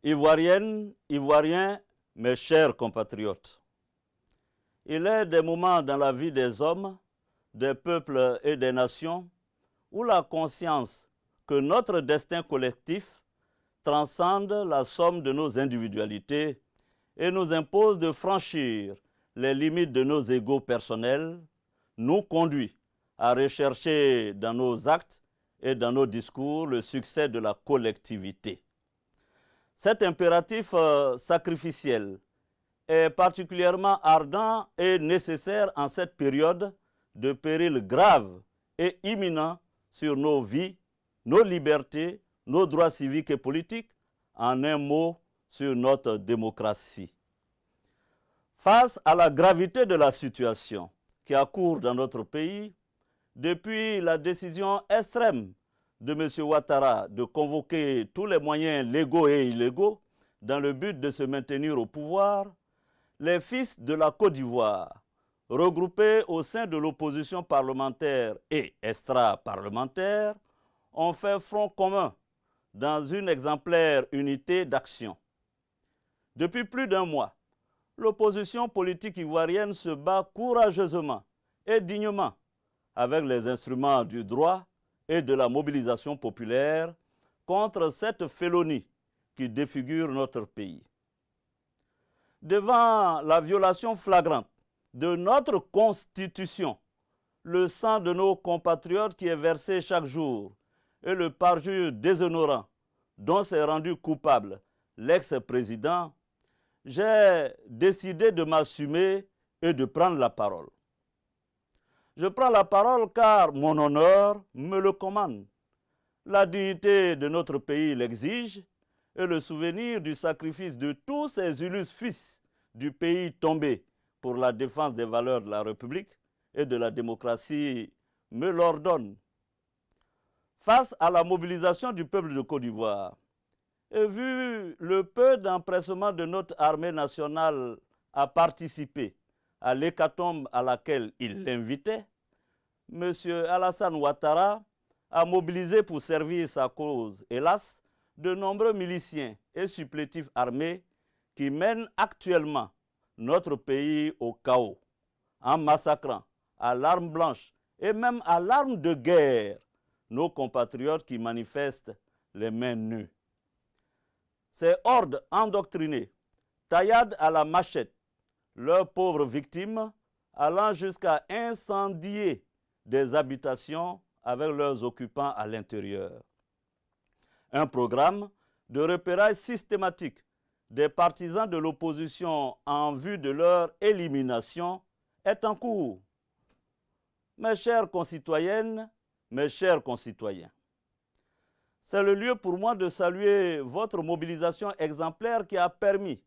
Ivoiriennes, Ivoiriens, mes chers compatriotes, il est des moments dans la vie des hommes, des peuples et des nations où la conscience que notre destin collectif transcende la somme de nos individualités et nous impose de franchir les limites de nos égos personnels, nous conduit à rechercher dans nos actes et dans nos discours le succès de la collectivité. Cet impératif sacrificiel est particulièrement ardent et nécessaire en cette période de péril grave et imminent sur nos vies, nos libertés, nos droits civiques et politiques, en un mot, sur notre démocratie. Face à la gravité de la situation qui accourt dans notre pays, depuis la décision extrême de M. Ouattara de convoquer tous les moyens légaux et illégaux dans le but de se maintenir au pouvoir, les fils de la Côte d'Ivoire, regroupés au sein de l'opposition parlementaire et extra-parlementaire, ont fait front commun dans une exemplaire unité d'action. Depuis plus d'un mois, l'opposition politique ivoirienne se bat courageusement et dignement avec les instruments du droit et de la mobilisation populaire contre cette félonie qui défigure notre pays. Devant la violation flagrante de notre Constitution, le sang de nos compatriotes qui est versé chaque jour et le parjure déshonorant dont s'est rendu coupable l'ex-président, j'ai décidé de m'assumer et de prendre la parole. Je prends la parole car mon honneur me le commande. La dignité de notre pays l'exige et le souvenir du sacrifice de tous ces illustres fils du pays tombés pour la défense des valeurs de la République et de la démocratie me l'ordonne. Face à la mobilisation du peuple de Côte d'Ivoire, et vu le peu d'empressement de notre armée nationale à participer à l'hécatombe à laquelle il l'invitait, M. Alassane Ouattara a mobilisé pour servir sa cause, hélas, de nombreux miliciens et supplétifs armés qui mènent actuellement notre pays au chaos, en massacrant à l'arme blanche et même à l'arme de guerre nos compatriotes qui manifestent les mains nues. Ces hordes endoctrinées tailladent à la machette leurs pauvres victimes, allant jusqu'à incendier des habitations avec leurs occupants à l'intérieur. Un programme de repérage systématique des partisans de l'opposition en vue de leur élimination est en cours. Mes chères concitoyennes, mes chers concitoyens, c'est le lieu pour moi de saluer votre mobilisation exemplaire qui a permis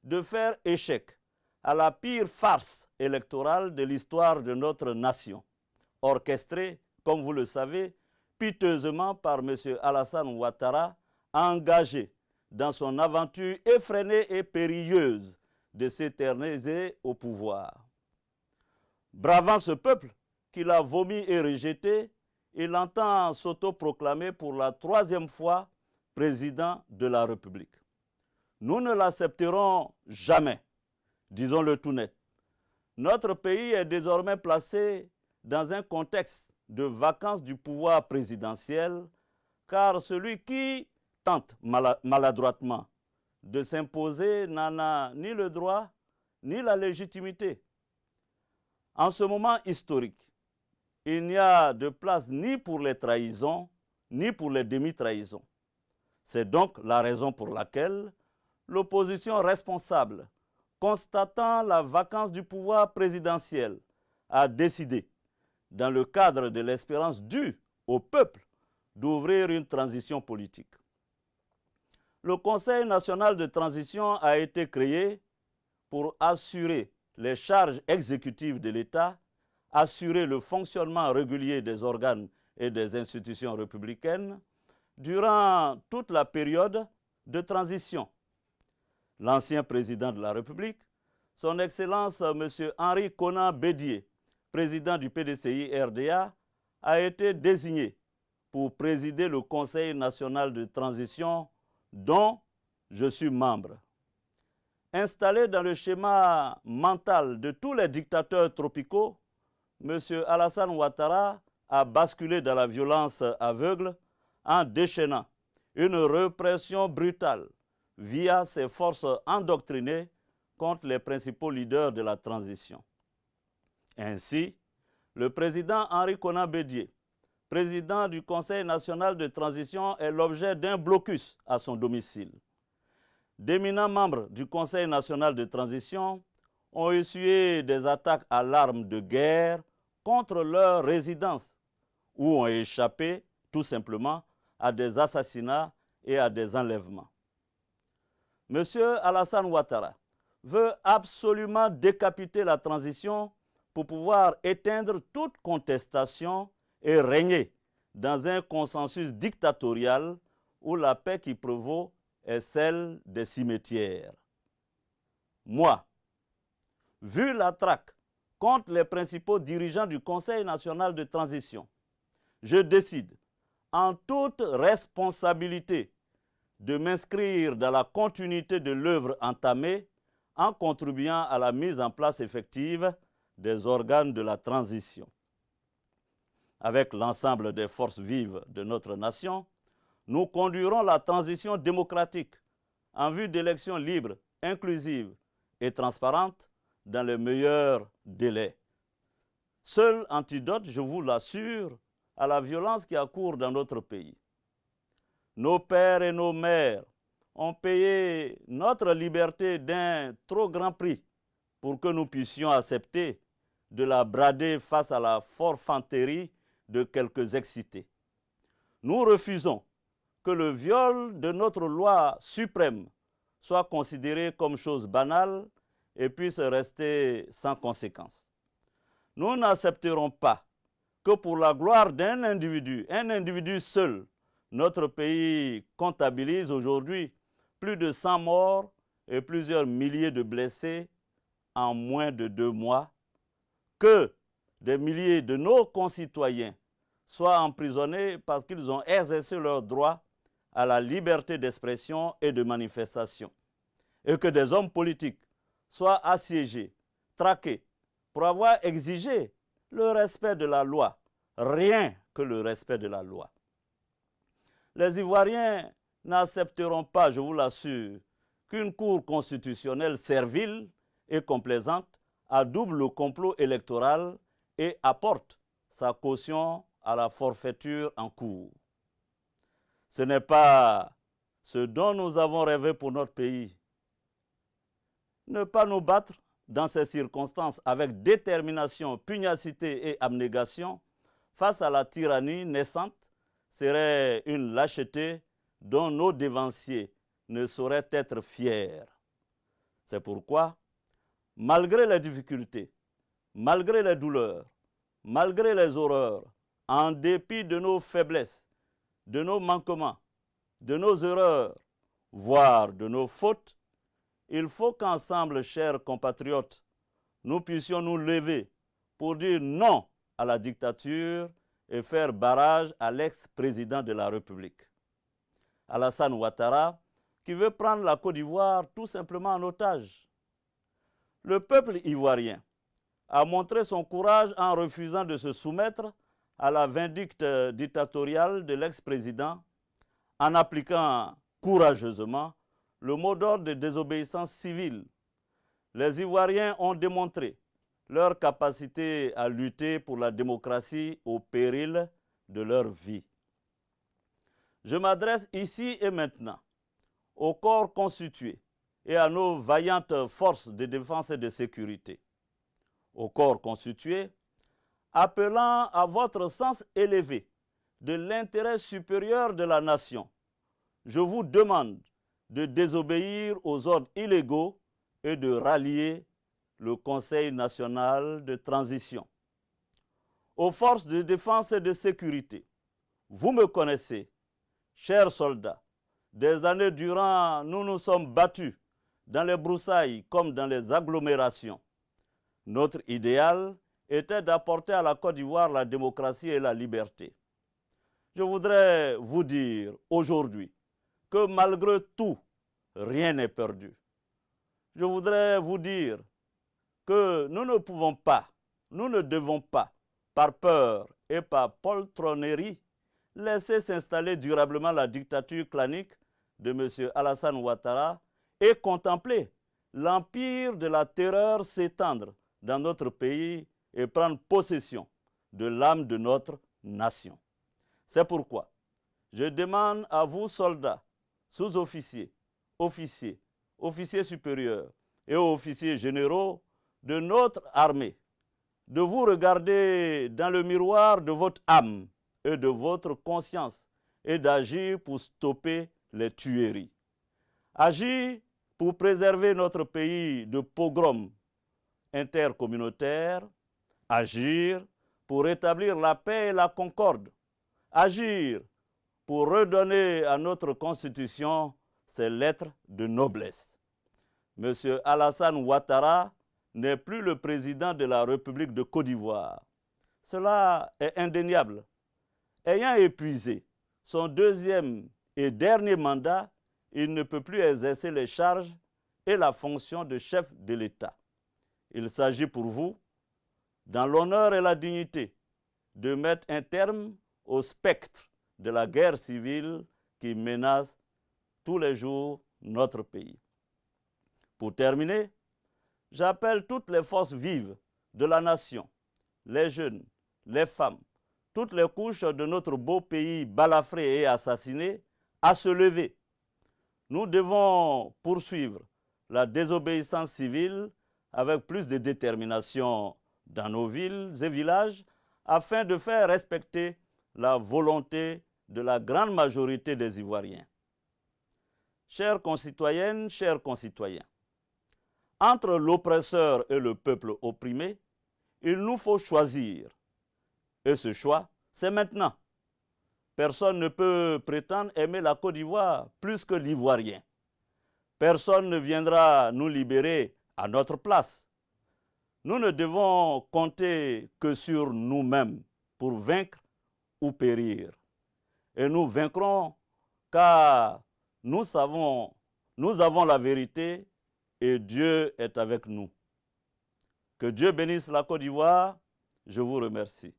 de faire échec à la pire farce électorale de l'histoire de notre nation, orchestrée, comme vous le savez, piteusement par M. Alassane Ouattara, engagé dans son aventure effrénée et périlleuse de s'éterniser au pouvoir. Bravant ce peuple qu'il a vomi et rejeté, il entend s'autoproclamer pour la 3e fois président de la République. Nous ne l'accepterons jamais, disons-le tout net. Notre pays est désormais placé dans un contexte de vacance du pouvoir présidentiel, car celui qui tente maladroitement de s'imposer n'en a ni le droit ni la légitimité. En ce moment historique, il n'y a de place ni pour les trahisons, ni pour les demi-trahisons. C'est donc la raison pour laquelle l'opposition responsable, constatant la vacance du pouvoir présidentiel, a décidé, dans le cadre de l'espérance due au peuple, d'ouvrir une transition politique. Le Conseil national de transition a été créé pour assurer les charges exécutives de l'État, assurer le fonctionnement régulier des organes et des institutions républicaines durant toute la période de transition. L'ancien président de la République, son Excellence M. Henri Konan Bédié, président du PDCI-RDA, a été désigné pour présider le Conseil national de transition dont je suis membre. Installé dans le schéma mental de tous les dictateurs tropicaux, M. Alassane Ouattara a basculé dans la violence aveugle en déchaînant une répression brutale via ses forces endoctrinées contre les principaux leaders de la transition. Ainsi, le président Henri Konan Bédié, président du Conseil national de transition, est l'objet d'un blocus à son domicile. D'éminents membres du Conseil national de transition ont essuyé des attaques à l'arme de guerre contre leur résidence ou ont échappé tout simplement à des assassinats et à des enlèvements. M. Alassane Ouattara veut absolument décapiter la transition pour pouvoir éteindre toute contestation et régner dans un consensus dictatorial où la paix qui prévaut est celle des cimetières. Moi, vu la traque contre les principaux dirigeants du Conseil national de transition, je décide en toute responsabilité de m'inscrire dans la continuité de l'œuvre entamée en contribuant à la mise en place effective des organes de la transition. Avec l'ensemble des forces vives de notre nation, nous conduirons la transition démocratique en vue d'élections libres, inclusives et transparentes dans les meilleurs délais. Seul antidote, je vous l'assure, à la violence qui accourt dans notre pays. Nos pères et nos mères ont payé notre liberté d'un trop grand prix pour que nous puissions accepter de la brader face à la forfanterie de quelques excités. Nous refusons que le viol de notre loi suprême soit considéré comme chose banale et puisse rester sans conséquence. Nous n'accepterons pas que pour la gloire d'un individu, un individu seul, notre pays comptabilise aujourd'hui plus de 100 morts et plusieurs milliers de blessés en moins de 2 mois, que des milliers de nos concitoyens soient emprisonnés parce qu'ils ont exercé leur droit à la liberté d'expression et de manifestation, et que des hommes politiques soient assiégés, traqués, pour avoir exigé le respect de la loi, rien que le respect de la loi. Les Ivoiriens n'accepteront pas, je vous l'assure, qu'une cour constitutionnelle servile et complaisante adoube le complot électoral et apporte sa caution à la forfaiture en cours. Ce n'est pas ce dont nous avons rêvé pour notre pays. Ne pas nous battre dans ces circonstances avec détermination, pugnacité et abnégation face à la tyrannie naissante serait une lâcheté dont nos dévanciers ne sauraient être fiers. C'est pourquoi, malgré les difficultés, malgré les douleurs, malgré les horreurs, en dépit de nos faiblesses, de nos manquements, de nos erreurs, voire de nos fautes, il faut qu'ensemble, chers compatriotes, nous puissions nous lever pour dire non à la dictature et faire barrage à l'ex-président de la République, Alassane Ouattara, qui veut prendre la Côte d'Ivoire tout simplement en otage. Le peuple ivoirien a montré son courage en refusant de se soumettre à la vindicte dictatoriale de l'ex-président, en appliquant courageusement le mot d'ordre de désobéissance civile. Les Ivoiriens ont démontré leur capacité à lutter pour la démocratie au péril de leur vie. Je m'adresse ici et maintenant au corps constitué et à nos vaillantes forces de défense et de sécurité. Au corps constitué, appelant à votre sens élevé de l'intérêt supérieur de la nation, je vous demande de désobéir aux ordres illégaux et de rallier le Conseil national de transition. Aux forces de défense et de sécurité, vous me connaissez, chers soldats, des années durant, nous nous sommes battus dans les broussailles comme dans les agglomérations. Notre idéal était d'apporter à la Côte d'Ivoire la démocratie et la liberté. Je voudrais vous dire aujourd'hui que malgré tout, rien n'est perdu. Je voudrais vous dire que nous ne pouvons pas, nous ne devons pas, par peur et par poltronnerie, laisser s'installer durablement la dictature clanique de M. Alassane Ouattara et contempler l'empire de la terreur s'étendre dans notre pays et prendre possession de l'âme de notre nation. C'est pourquoi je demande à vous, soldats, sous-officiers, officiers, officiers supérieurs et officiers généraux de notre armée, de vous regarder dans le miroir de votre âme et de votre conscience et d'agir pour stopper les tueries. Agir pour préserver notre pays de pogroms intercommunautaires, agir pour rétablir la paix et la concorde, agir pour redonner à notre Constitution ses lettres de noblesse. M. Alassane Ouattara n'est plus le président de la République de Côte d'Ivoire. Cela est indéniable. Ayant épuisé son deuxième et dernier mandat, il ne peut plus exercer les charges et la fonction de chef de l'État. Il s'agit pour vous, dans l'honneur et la dignité, de mettre un terme au spectre de la guerre civile qui menace tous les jours notre pays. Pour terminer, j'appelle toutes les forces vives de la nation, les jeunes, les femmes, toutes les couches de notre beau pays balafré et assassiné, à se lever. Nous devons poursuivre la désobéissance civile avec plus de détermination dans nos villes et villages afin de faire respecter la volonté de la grande majorité des Ivoiriens. Chères concitoyennes, chers concitoyens, entre l'oppresseur et le peuple opprimé, il nous faut choisir. Et ce choix, c'est maintenant. Personne ne peut prétendre aimer la Côte d'Ivoire plus que l'Ivoirien. Personne ne viendra nous libérer à notre place. Nous ne devons compter que sur nous-mêmes pour vaincre ou périr. Et nous vaincrons car nous avons la vérité et Dieu est avec nous. Que Dieu bénisse la Côte d'Ivoire. Je vous remercie.